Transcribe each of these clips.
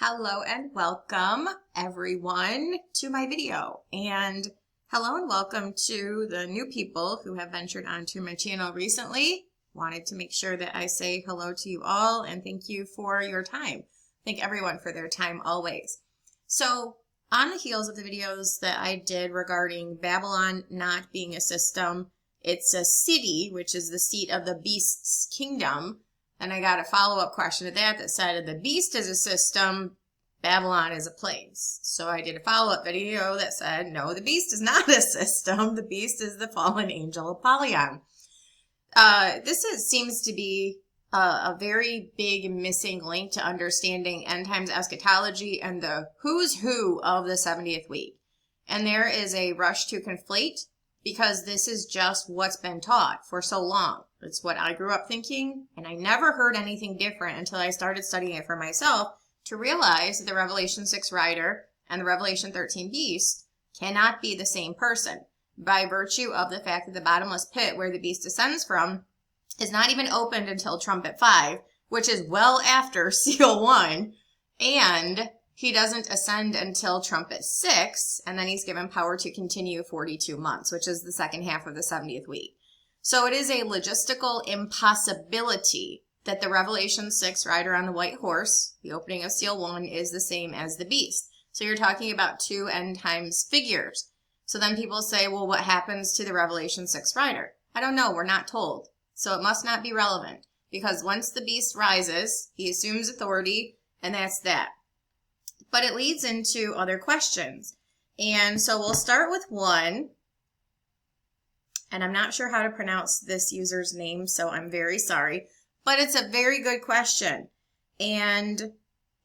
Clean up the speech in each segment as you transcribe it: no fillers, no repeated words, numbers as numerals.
Hello and welcome everyone to my video, and hello and welcome to the new people who have ventured onto my channel recently. Wanted to make sure that I say hello to you all and thank you for your time. Thank everyone for their time always. So on the heels of the videos that I did regarding Babylon not being a system, it's a city, which is the seat of the beast's kingdom. And I got a follow-up question to that said, the beast is a system, Babylon is a place. So I did a follow-up video that said, no, the beast is not a system. The beast is the fallen angel Apollyon. Seems to be a very big missing link to understanding end times eschatology and the who's who of the 70th week. And there is a rush to conflate because this is just what's been taught for so long. It's what I grew up thinking, and I never heard anything different until I started studying it for myself to realize that the Revelation 6 rider and the Revelation 13 beast cannot be the same person by virtue of the fact that the bottomless pit where the beast descends from is not even opened until trumpet 5, which is well after seal 1, and he doesn't ascend until trumpet 6, and then he's given power to continue 42 months, which is the second half of the 70th week. So it is a logistical impossibility that the Revelation 6 rider on the white horse, the opening of seal 1, is the same as the beast. So you're talking about two end times figures. So then people say, well, what happens to the Revelation 6 rider? I don't know. We're not told. So it must not be relevant because once the beast rises, he assumes authority, and that's that. But it leads into other questions. And so we'll start with one. And I'm not sure how to pronounce this user's name, so I'm very sorry. But it's a very good question. And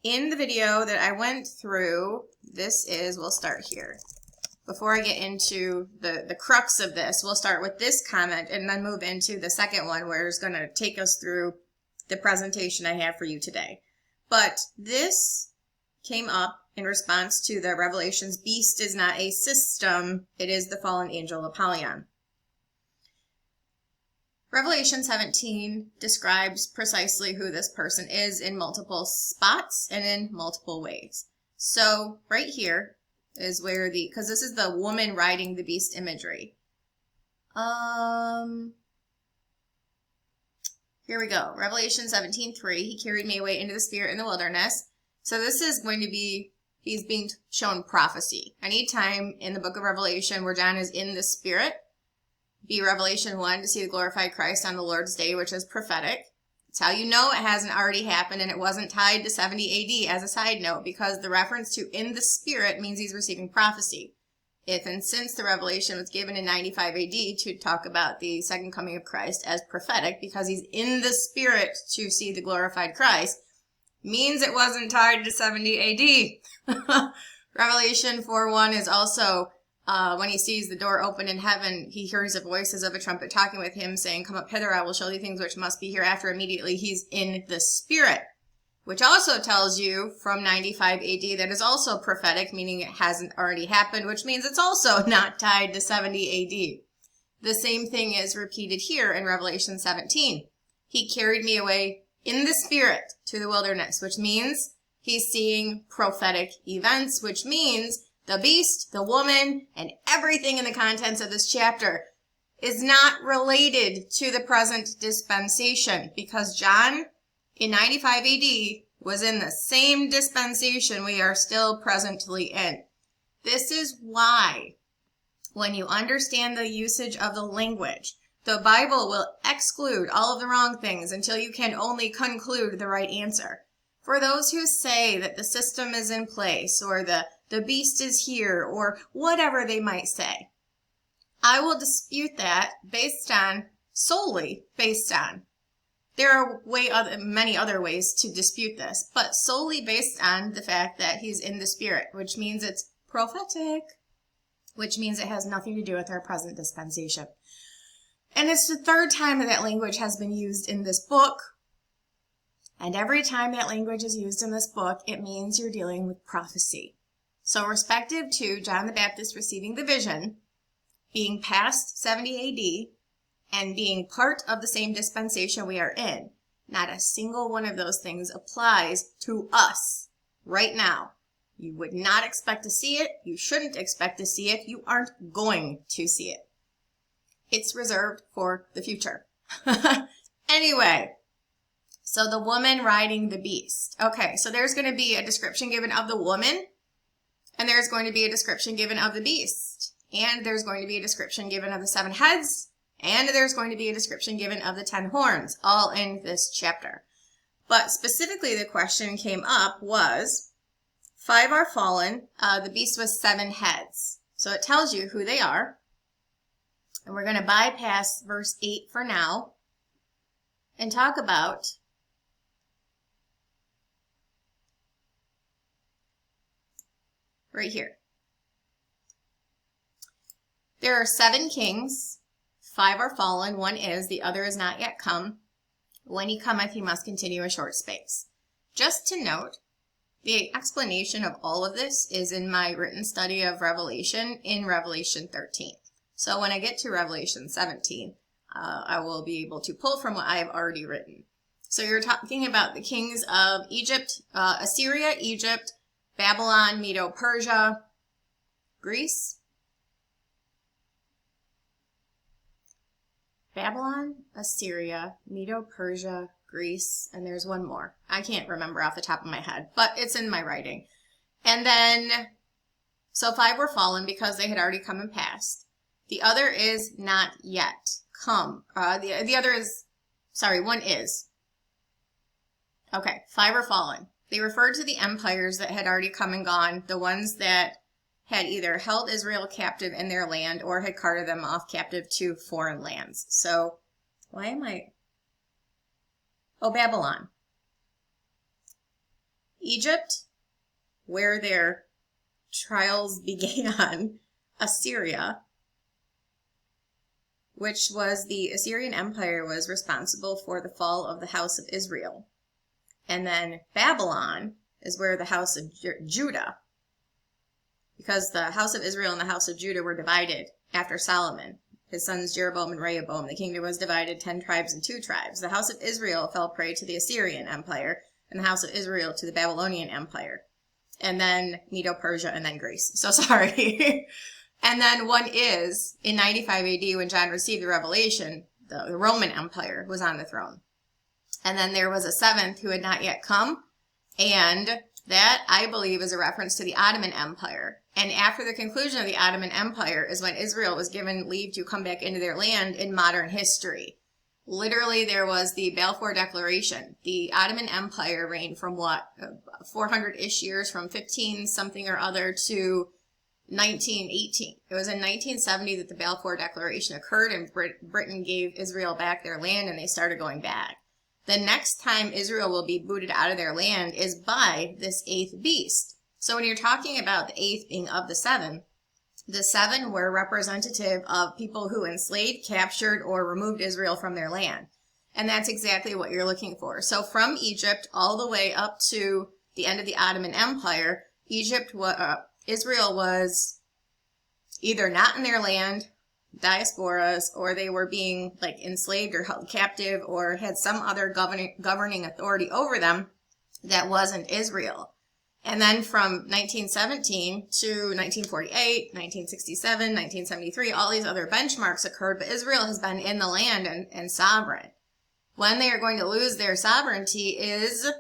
in the video that I went through, we'll start here. Before I get into the crux of this, we'll start with this comment and then move into the second one where it's going to take us through the presentation I have for you today. But this came up in response to the Revelation's beast is not a system, it is the fallen angel Apollyon. Revelation 17 describes precisely who this person is in multiple spots and in multiple ways. So right here is where because this is the woman riding the beast imagery. Here we go. Revelation 17:3, he carried me away into the spirit in the wilderness. So this is going to be, he's being shown prophecy. Anytime in the book of Revelation where John is in the spirit, be Revelation 1 to see the glorified Christ on the Lord's day, which is prophetic. It's how you know it hasn't already happened and it wasn't tied to 70 AD as a side note, because the reference to in the spirit means he's receiving prophecy. If and since the revelation was given in 95 AD to talk about the second coming of Christ as prophetic, because he's in the spirit to see the glorified Christ, means it wasn't tied to 70 AD. Revelation 4:1 is also when he sees the door open in heaven, he hears the voices of a trumpet talking with him, saying, come up hither, I will show thee things which must be hereafter. Immediately he's in the spirit, which also tells you from 95 AD that is also prophetic, meaning it hasn't already happened, which means it's also not tied to 70 AD. The same thing is repeated here in Revelation 17. He carried me away in the spirit to the wilderness, which means he's seeing prophetic events, which means the beast, the woman, and everything in the contents of this chapter is not related to the present dispensation, because John in 95 AD was in the same dispensation we are still presently in. This is why when you understand the usage of the language, the Bible will exclude all of the wrong things until you can only conclude the right answer. For those who say that the system is in place or the beast is here or whatever they might say, I will dispute that solely based on, there are many other ways to dispute this, but solely based on the fact that he's in the spirit, which means it's prophetic, which means it has nothing to do with our present dispensation. And it's the third time that language has been used in this book. And every time that language is used in this book, it means you're dealing with prophecy. So respective to John the Baptist receiving the vision, being past 70 AD, and being part of the same dispensation we are in, not a single one of those things applies to us. right now. You would not expect to see it. You shouldn't expect to see it. You aren't going to see it. It's reserved for the future. Anyway, so the woman riding the beast. Okay, so there's going to be a description given of the woman, and there's going to be a description given of the beast, and there's going to be a description given of the 7 heads, and there's going to be a description given of the 10 horns, all in this chapter. But specifically, the question came up was, 5 are fallen, the beast with 7 heads. So it tells you who they are. And we're going to bypass verse 8 for now and talk about right here. There are 7 kings, 5 are fallen, 1 is, the other is not yet come. When he cometh, he must continue a short space. Just to note, the explanation of all of this is in my written study of Revelation in Revelation 13. So when I get to Revelation 17, I will be able to pull from what I have already written. So you're talking about the kings of Egypt, Assyria, Egypt, Babylon, Medo-Persia, Greece. Babylon, Assyria, Medo-Persia, Greece, and there's one more. I can't remember off the top of my head, but it's in my writing. And then, so 5 were fallen because they had already come and passed. The other is not yet come. The other is, sorry, 1 is. Okay, 5 are fallen. They referred to the empires that had already come and gone, the ones that had either held Israel captive in their land or had carted them off captive to foreign lands. So, why am I... Oh, Babylon. Egypt, where their trials began. Assyria, which was the Assyrian Empire, was responsible for the fall of the house of Israel. And then Babylon is where the house of Judah, because the house of Israel and the house of Judah were divided after Solomon. His sons Jeroboam and Rehoboam. The kingdom was divided 10 tribes and 2 tribes. The house of Israel fell prey to the Assyrian Empire, and the house of Israel to the Babylonian Empire. And then Medo-Persia, and then Greece. So sorry. And then 1 is, in 95 AD, when John received the revelation, the Roman Empire was on the throne. And then there was a 7th who had not yet come, and that, I believe, is a reference to the Ottoman Empire. And after the conclusion of the Ottoman Empire is when Israel was given leave to come back into their land in modern history. Literally, there was the Balfour Declaration. The Ottoman Empire reigned from 400-ish years, from 15 something or other to 1918. It was in 1970 that the Balfour Declaration occurred, and Britain gave Israel back their land, and they started going back. The next time Israel will be booted out of their land is by this 8th beast. So when you're talking about the 8th being of the 7 were representative of people who enslaved, captured, or removed Israel from their land. And that's exactly what you're looking for. So from Egypt all the way up to the end of the Ottoman Empire, Israel was either not in their land, diasporas, or they were being like enslaved or held captive or had some other governing authority over them that wasn't Israel. And then from 1917 to 1948, 1967, 1973, all these other benchmarks occurred, but Israel has been in the land and sovereign. When they are going to lose their sovereignty is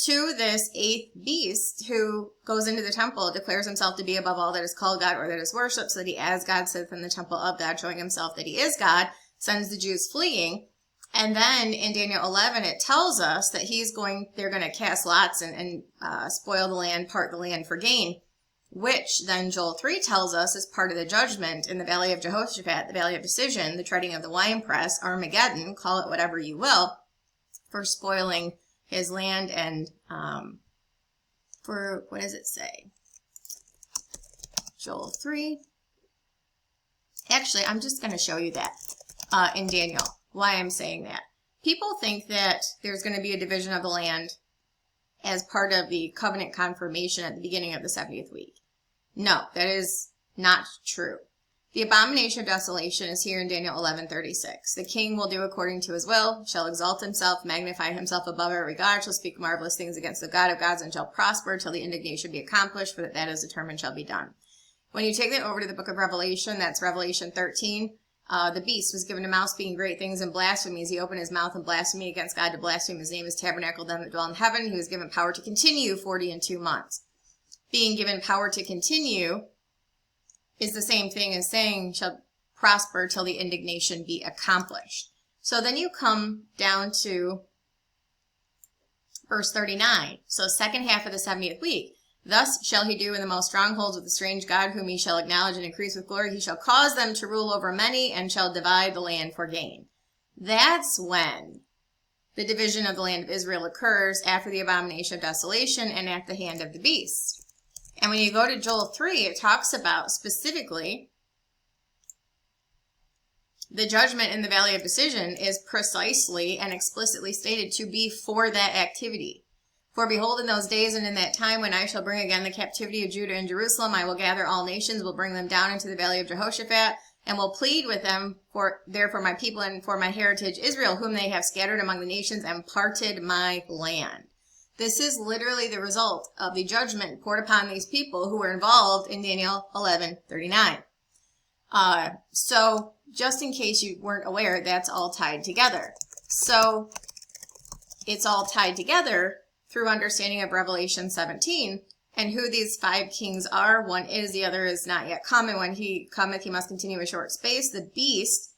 to this 8th beast who goes into the temple, declares himself to be above all that is called God or that is worshipped, so that he as God sitteth in the temple of God, showing himself that he is God, sends the Jews fleeing. And then in Daniel 11, it tells us that they're going to cast lots and spoil the land, part the land for gain, which then Joel 3 tells us is part of the judgment in the Valley of Jehoshaphat, the Valley of Decision, the treading of the winepress, Armageddon, call it whatever you will, for spoiling his land and for, what does it say? Joel 3. Actually, I'm just going to show you that in Daniel. Why I'm saying that. People think that there's going to be a division of the land as part of the covenant confirmation at the beginning of the 70th week. No, that is not true. The abomination of desolation is here in Daniel 11:36. The king will do according to his will, shall exalt himself, magnify himself above every god, shall speak marvelous things against the God of gods, and shall prosper till the indignation be accomplished, for that is determined shall be done. When you take that over to the book of Revelation, that's Revelation 13. The beast was given a mouth speaking great things and blasphemies. He opened his mouth and blasphemed against God to blaspheme his name, his tabernacle, them that dwell in heaven. He was given power to continue 42 months. Being given power to continue is the same thing as saying shall prosper till the indignation be accomplished. So then you come down to verse 39. So second half of the 70th week. Thus shall he do in the most strongholds with the strange God, whom he shall acknowledge and increase with glory. He shall cause them to rule over many, and shall divide the land for gain. That's when the division of the land of Israel occurs, after the abomination of desolation and at the hand of the beast. And when you go to Joel 3, it talks about specifically the judgment in the valley of decision is precisely and explicitly stated to be for that activity. For behold, in those days and in that time when I shall bring again the captivity of Judah and Jerusalem, I will gather all nations, will bring them down into the valley of Jehoshaphat, and will plead with them for my people and for my heritage Israel, whom they have scattered among the nations and parted my land. This is literally the result of the judgment poured upon these people who were involved in Daniel 11:39. So just in case you weren't aware, that's all tied together. So it's all tied together through understanding of Revelation 17 and who these 5 kings are. One is, the other is not yet come, and when he cometh, he must continue a short space. The beast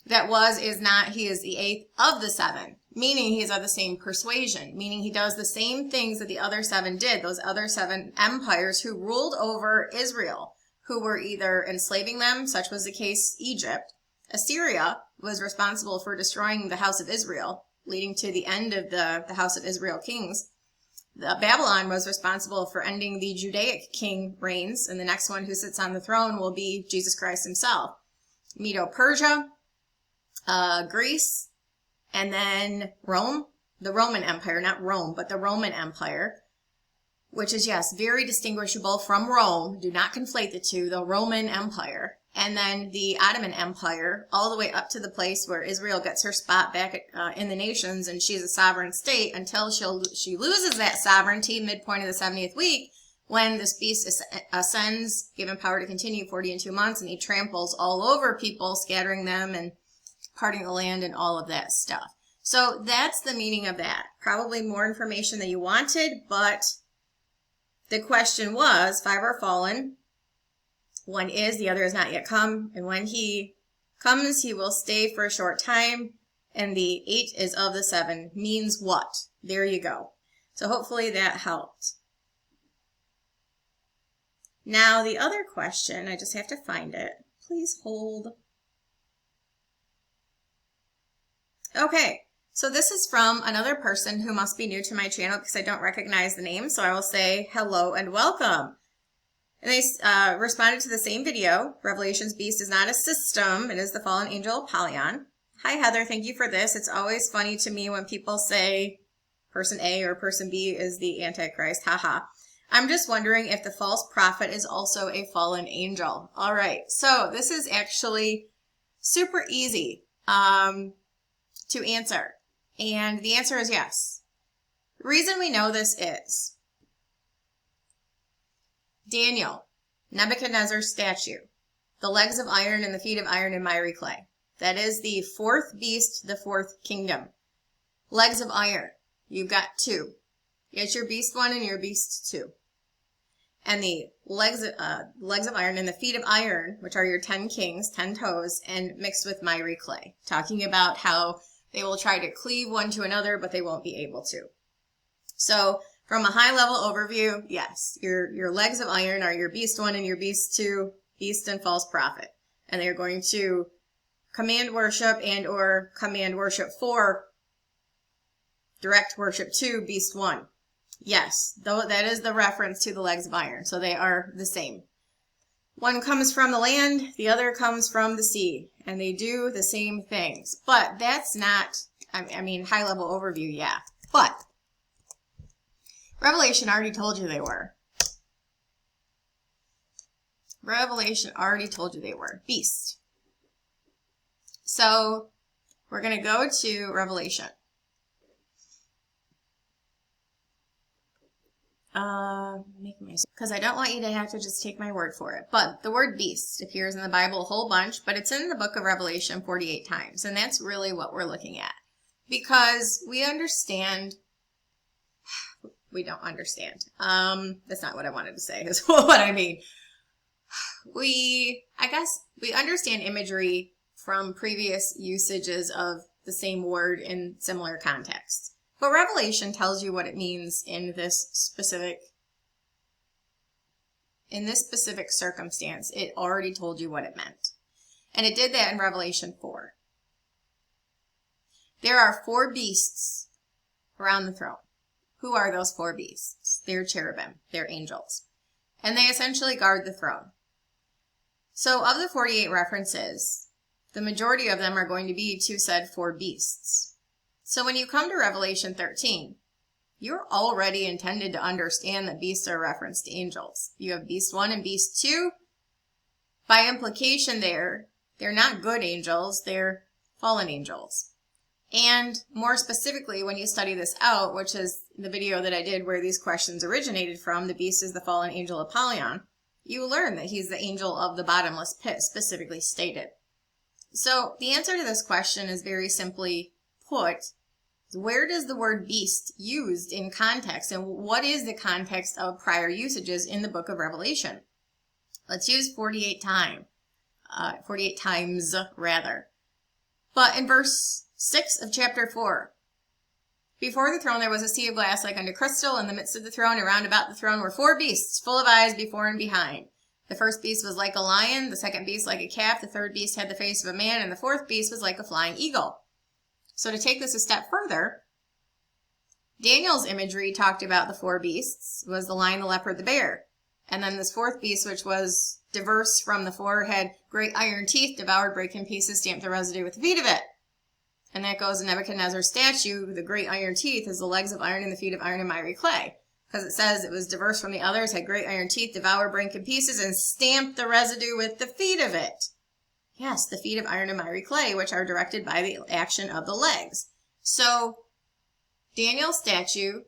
that was, is not, he is the 8th of the 7, meaning he is of the same persuasion, meaning he does the same things that the other 7 did, those other 7 empires who ruled over Israel, who were either enslaving them, such was the case Egypt. Assyria was responsible for destroying the house of Israel, leading to the end of the house of Israel kings. Babylon was responsible for ending the Judaic king reigns, and the next one who sits on the throne will be Jesus Christ himself. Medo-Persia, Greece, and then Rome, the Roman Empire, not Rome, but the Roman Empire, which is, yes, very distinguishable from Rome. Do not conflate the two, the Roman Empire. And then the Ottoman Empire, all the way up to the place where Israel gets her spot back in the nations, and she's a sovereign state until she loses that sovereignty midpoint of the 70th week, when this beast ascends, given power to continue 42 months, and he tramples all over people, scattering them and parting the land and all of that stuff. So that's the meaning of that. Probably more information than you wanted, but the question was, 5 are fallen. One is, the other is not yet come. And when he comes, he will stay for a short time. And the 8 is of the 7 means what? There you go. So hopefully that helped. Now the other question, I just have to find it. Please hold. Okay, so this is from another person who must be new to my channel because I don't recognize the name. So I will say hello and welcome. And they responded to the same video. Revelation's beast is not a system. It is the fallen angel Apollyon. Hi, Heather. Thank you for this. It's always funny to me when people say person A or person B is the Antichrist. Haha. I'm just wondering if the false prophet is also a fallen angel. All right. So this is actually super easy to answer. And the answer is yes. The reason we know this is Daniel, Nebuchadnezzar's statue, the legs of iron and the feet of iron and miry clay. That is the 4th beast, the 4th kingdom. Legs of iron, you've got 2. It's your beast 1 and your beast 2. And the legs of iron and the feet of iron, which are your 10 kings, 10 toes, and mixed with miry clay. Talking about how they will try to cleave one to another, but they won't be able to. So, from a high-level overview, yes, your legs of iron are your beast 1 and your beast 2, beast and false prophet. And they're going to command worship and or command worship for direct worship to beast 1. Yes, though that is the reference to the legs of iron, so they are the same. One comes from the land, the other comes from the sea, and they do the same things. But that's not, I mean, high-level overview, yeah. But Revelation already told you they were. Revelation already told you they were. Beast. So we're going to go to Revelation. Because I don't want you to have to just take my word for it. But the word beast appears in the Bible a whole bunch, but it's in the book of Revelation 48 times. And that's really what we're looking at. Because we understand, we don't understand. That's not what I wanted to say, is what I mean. I guess we understand imagery from previous usages of the same word in similar contexts. But Revelation tells you what it means in this specific circumstance. It already told you what it meant. And it did that in Revelation 4. There are 4 beasts around the throne. Who are those 4 beasts? They're cherubim. They're angels. And they essentially guard the throne. So of the 48 references, the majority of them are going to be to said 4 beasts. So when you come to Revelation 13, you're already intended to understand that beasts are a reference to angels. You have beast 1 and beast 2. By implication they're not good angels, they're fallen angels. And more specifically, when you study this out, which is the video that I did where these questions originated from, the beast is the fallen angel Apollyon, you will learn that he's the angel of the bottomless pit, specifically stated. So the answer to this question is very simply put, where does the word beast used in context, and what is the context of prior usages in the book of Revelation? Let's use 48 times. But in verse 6 of chapter 4, before the throne there was a sea of glass like unto crystal. In the midst of the throne and round about the throne were 4 beasts, full of eyes before and behind. The first beast was like a lion, the second beast like a calf, the third beast had the face of a man, and the fourth beast was like a flying eagle. So to take this a step further, Daniel's imagery talked about the 4 beasts was the lion, the leopard, the bear. And then this 4th beast, which was diverse from the 4, had great iron teeth, devoured, break in pieces, stamped the residue with the feet of it. And that goes in Nebuchadnezzar's statue. The great iron teeth is the legs of iron and the feet of iron and miry clay. Because it says it was diverse from the others, had great iron teeth, devoured, break in pieces, and stamped the residue with the feet of it. Yes, the feet of iron and miry clay, which are directed by the action of the legs. So Daniel's statue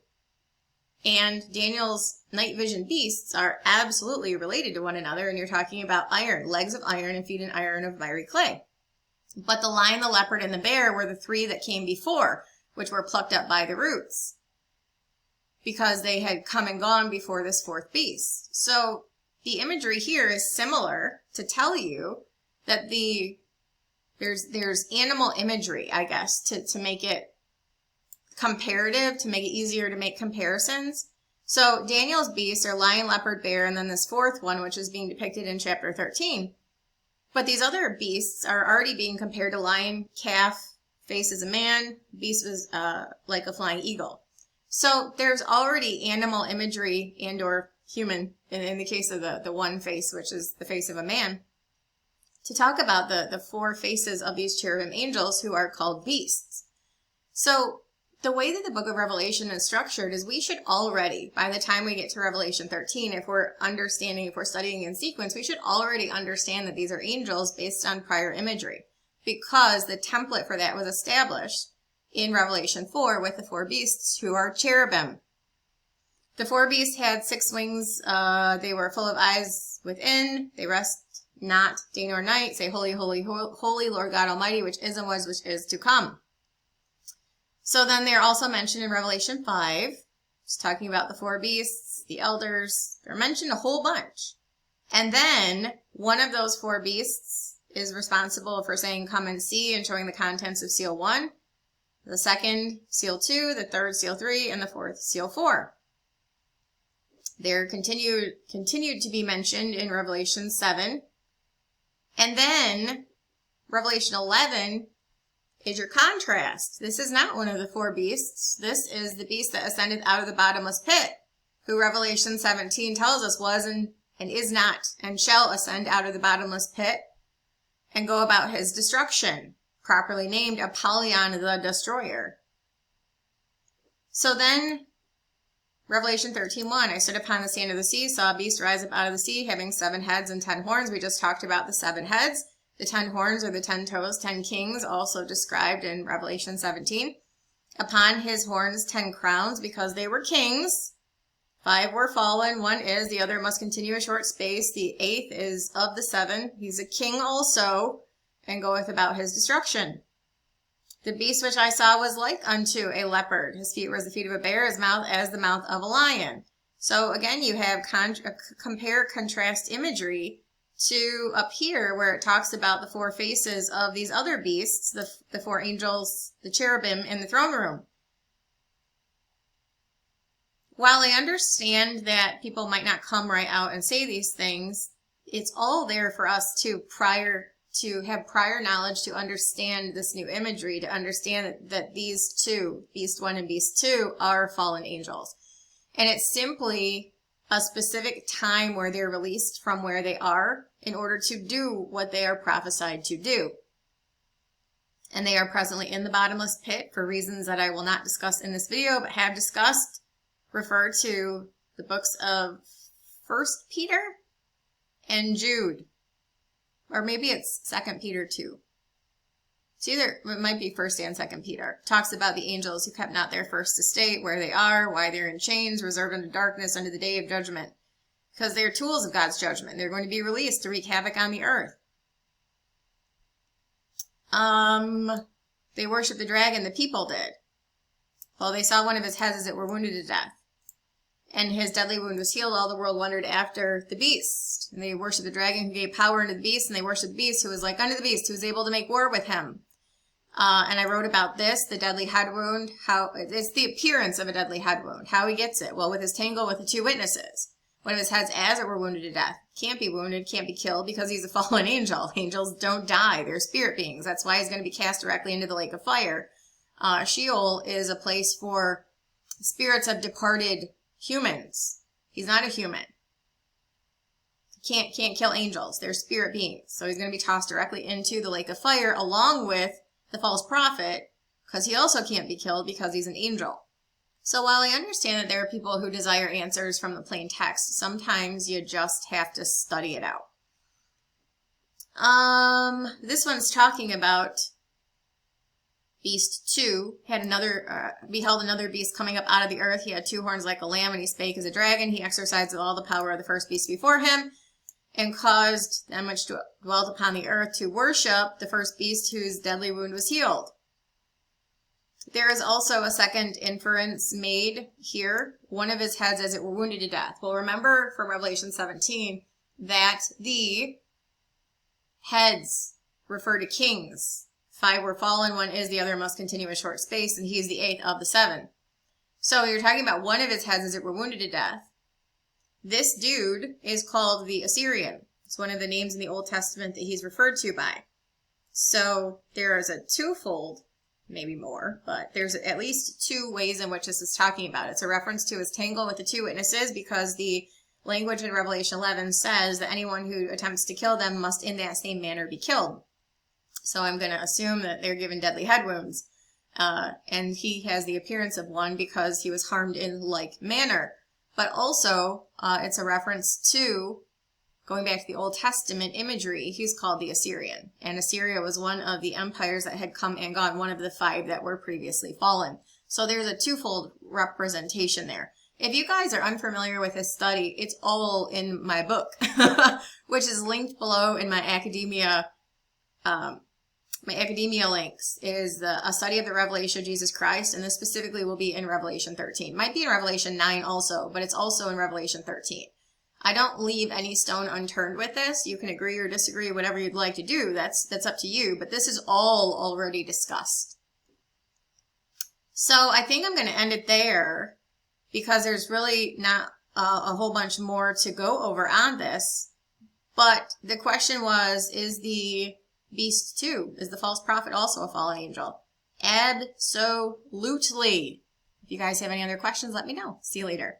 and Daniel's night vision beasts are absolutely related to one another, and you're talking about iron, legs of iron and feet in iron of miry clay. But the lion, the leopard, and the bear were the 3 that came before, which were plucked up by the roots, because they had come and gone before this 4th beast. So the imagery here is similar to tell you that there's animal imagery, I guess, to make it comparative, to make it easier to make comparisons. So Daniel's beasts are lion, leopard, bear, and then this 4th one, which is being depicted in chapter 13. But these other beasts are already being compared to lion, calf, face as a man, beast was like a flying eagle. So there's already animal imagery and or human, in the case of the one face, which is the face of a man, to talk about the 4 faces of these cherubim angels who are called beasts. So the way that the book of Revelation is structured is we should already, by the time we get to Revelation 13, if we're studying in sequence, we should already understand that these are angels based on prior imagery, because the template for that was established in Revelation 4 with the 4 beasts who are cherubim. The 4 beasts had 6 wings. They were full of eyes within. They rest not day nor night. Say, holy, holy, holy, Lord God Almighty, which is and was, which is to come. So then they're also mentioned in Revelation 5, just talking about the 4 beasts, the elders. They're mentioned a whole bunch. And then one of those 4 beasts is responsible for saying, come and see, and showing the contents of seal 1, the 2nd, seal 2, the 3rd, seal 3, and the 4th, seal 4. They're continued to be mentioned in Revelation 7. And then Revelation 11 is your contrast. This is not one of the 4 beasts. This is the beast that ascended out of the bottomless pit, who Revelation 17 tells us was and is not, and shall ascend out of the bottomless pit and go about his destruction, properly named Apollyon the Destroyer. So then Revelation 13:1, I stood upon the sand of the sea, saw a beast rise up out of the sea, having 7 heads and 10 horns. We just talked about the 7 heads. The 10 horns are the 10 toes, 10 kings, also described in Revelation 17. Upon his horns 10 crowns, because they were kings. 5 were fallen, 1 is, the other must continue a short space. The 8th is of the 7. He's a king also, and goeth about his destruction. The beast which I saw was like unto a leopard. His feet were as the feet of a bear, his mouth as the mouth of a lion. So again, you have compare contrast imagery to up here where it talks about the 4 faces of these other beasts, the 4 angels, the cherubim in the throne room. While I understand that people might not come right out and say these things, it's all there for us to have prior knowledge to understand this new imagery, to understand that these 2, Beast 1 and Beast 2, are fallen angels. And it's simply a specific time where they're released from where they are in order to do what they are prophesied to do. And they are presently in the bottomless pit for reasons that I will not discuss in this video, but have discussed. Refer to the books of 1 Peter and Jude. Or maybe it's 2 Peter 2. It might be 1 and 2 Peter. Talks about the angels who kept not their first estate, where they are, why they're in chains, reserved unto darkness, unto the day of judgment. Because they're tools of God's judgment. They're going to be released to wreak havoc on the earth. They worshiped the dragon, the people did. Well, they saw one of his heads as it were wounded to death. And his deadly wound was healed. All the world wondered after the beast. And they worshipped the dragon who gave power unto the beast. And they worshipped the beast who was like unto the beast, who was able to make war with him. And I wrote about this, the deadly head wound. How it's the appearance of a deadly head wound. How he gets it. Well, with his tangle with the 2 witnesses. One of his heads as it were wounded to death. Can't be wounded, can't be killed because he's a fallen angel. Angels don't die. They're spirit beings. That's why he's going to be cast directly into the lake of fire. Sheol is a place for spirits of departed humans. He's not a human. Can't kill angels. They're spirit beings. So he's going to be tossed directly into the lake of fire along with the false prophet, because he also can't be killed because he's an angel. So while I understand that there are people who desire answers from the plain text, sometimes you just have to study it out. This one's talking about Beast 2 beheld another beast coming up out of the earth. He had 2 horns like a lamb, and he spake as a dragon. He exercised all the power of the first beast before him, and caused them which dwelt upon the earth to worship the first beast whose deadly wound was healed. There is also a second inference made here. One of his heads as it were wounded to death. Well, remember from Revelation 17 that the heads refer to kings. 5 were fallen, 1 is, the other must continue a short space, and he is the 8th of the 7. So you're talking about one of his heads as it were wounded to death. This dude is called the Assyrian. It's one of the names in the Old Testament that he's referred to by. So there is a twofold, maybe more, but there's at least 2 ways in which this is talking about. It's a reference to his tangle with the 2 witnesses, because the language in Revelation 11 says that anyone who attempts to kill them must in that same manner be killed. So I'm going to assume that they're given deadly head wounds. And he has the appearance of one because he was harmed in like manner. But also, it's a reference to, going back to the Old Testament imagery, he's called the Assyrian. And Assyria was one of the empires that had come and gone, one of the 5 that were previously fallen. So there's a twofold representation there. If you guys are unfamiliar with this study, it's all in my book, which is linked below in my academia links. It is a study of the revelation of Jesus Christ, and this specifically will be in Revelation 13. Might be in Revelation 9 also, but it's also in Revelation 13. I don't leave any stone unturned with this. You can agree or disagree, whatever you'd like to do. That's up to you, but this is all already discussed. So I think I'm going to end it there, because there's really not a whole bunch more to go over on this. But the question was, is the Beast 2, is the false prophet also a fallen angel? Absolutely. If you guys have any other questions, let me know. See you later.